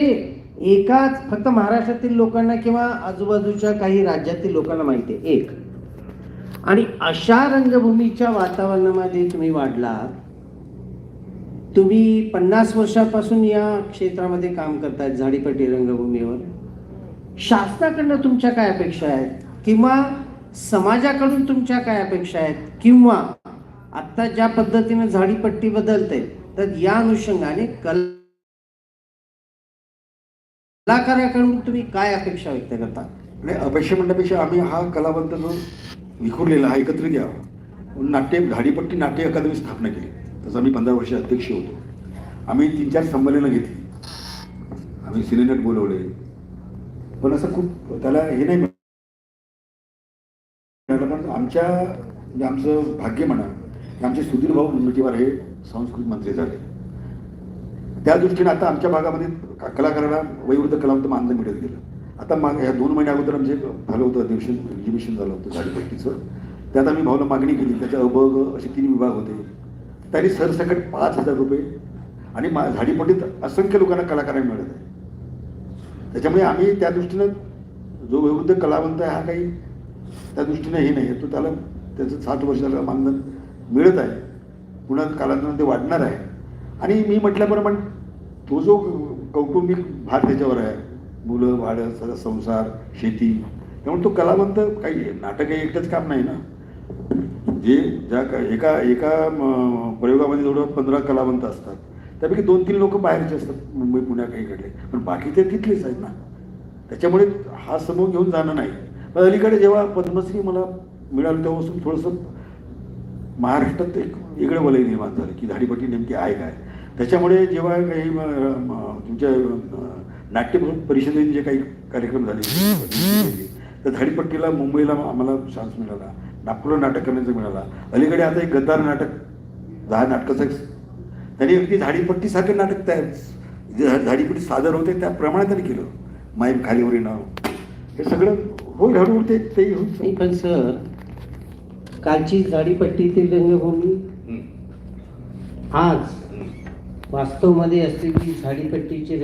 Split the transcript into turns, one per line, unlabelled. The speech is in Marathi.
एकाच फक्त महाराष्ट्रातील लोकांना किंवा आजूबाजूच्या काही राज्यातील लोकांना माहिती आहे एक. आणि अशा रंगभूमीच्या वातावरणामध्ये तुम्ही वाढलात. तुम्ही 50 वर्षापासून या क्षेत्रामध्ये काम करतायत झाडीपट्टी रंगभूमीवर. शासनाकडनं तुमच्या काय अपेक्षा आहेत किंवा समाजाकडून तुमच्या काय अपेक्षा आहेत किंवा आता ज्या पद्धतीने झाडीपट्टी बदलते तर या अनुषंगाने कलाकाराकडून तुम्ही काय अपेक्षा व्यक्त करता?
नाही, अपेक्षा म्हणण्यापेक्षा आम्ही हा कलावंत जो विखुरलेला हा एकत्रित यावा. झाडीपट्टी नाट्य अकादमी स्थापना केली. तसं आम्ही 15 वर्ष अध्यक्ष होतो. आम्ही 3-4 संमेलनं घेतली. आम्ही सिनेनट बोलवले. पण असं खूप त्याला हे नाही मिळालं. पण आमचं भाग्य म्हणा की आमचे सुधीर भाऊ मुनगंटीवार हे संस्कृत मंत्री झाले. त्या दृष्टीने आता आमच्या भागामध्ये कलाकाराला वयोवृद्ध कलावंत मानधन मिळत गेलं. आता ह्या 2 महिन्या अगोदर आमचे झालं होतं एक्झिबिशन झालं होतं झाडीपट्टीचं. त्यात आम्ही भाऊला मागणी केली. त्याच्या अ असे 3 विभाग होते. त्यांनी सरसकट 5,000 रुपये आणि झाडीपट्टीत असंख्य लोकांना कलाकारांना मिळत आहे. त्याच्यामुळे आम्ही त्या दृष्टीनं जो वयोवृद्ध कलावंत आहे हा काही त्या दृष्टीनं हे नाही आहे. तो त्याला त्याचं 7 वर्षाला मानधन मिळत आहे. पुन्हा कालांतराने ते वाढणार आहे. आणि मी म्हटल्याप्रमाणे तो जो कौटुंबिक भार त्याच्यावर आहे, मुलं वाढ संसार शेती, त्यामुळे तो कलावंत काही नाटक काही एकटंच काम नाही ना. जे ज्या एका प्रयोगामध्ये जवळ 15 कलावंत असतात त्यापैकी 2-3 लोक बाहेरचे असतात मुंबई पुण्या काहीकडले, पण बाकी ते तिथलेच आहेत ना. त्याच्यामुळे हा समूह घेऊन जाणं नाही. पण अलीकडे जेव्हा पद्मश्री मला मिळालं तेव्हापासून थोडंसं महाराष्ट्रात एक वेगळं वलय निर्माण झालं की झाडीपट्टी नेमकी आहे काय. त्याच्यामुळे जेव्हा काही तुमच्या नाट्य परिषदेने जे काही कार्यक्रम झाले तर झाडीपट्टीला मुंबईला आम्हाला चान्स मिळाला. नागपूरला नाटक करण्याचा मिळाला. अलीकडे आता एक गद्दार नाटक 10 नाटकाचं त्यांनी अगदी झाडीपट्टीसारखं नाटक तयार झाडीपट्टी सादर होते त्याप्रमाणे त्यांनी केलं. माईम खालीवरी नाव हे सगळं होईल हळूहळू तेही होईल.
पण सर कालची झाडीपट्टीतील रंगभूमी आज वास्तवमध्ये असलेली झाडीपट्टीची